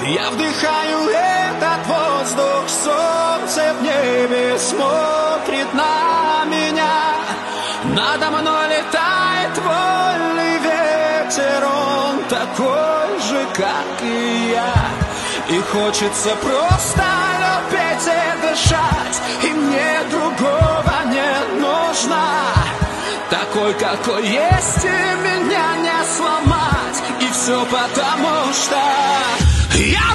Я вдыхаю этот воздух, солнце в небе смотрит на меня. Надо мной летает вольный ветер, он такой же, как и я. И хочется просто любить и дышать, и мне другого не нужно. Такой, какой есть, и меня не сломать. И все потому, что я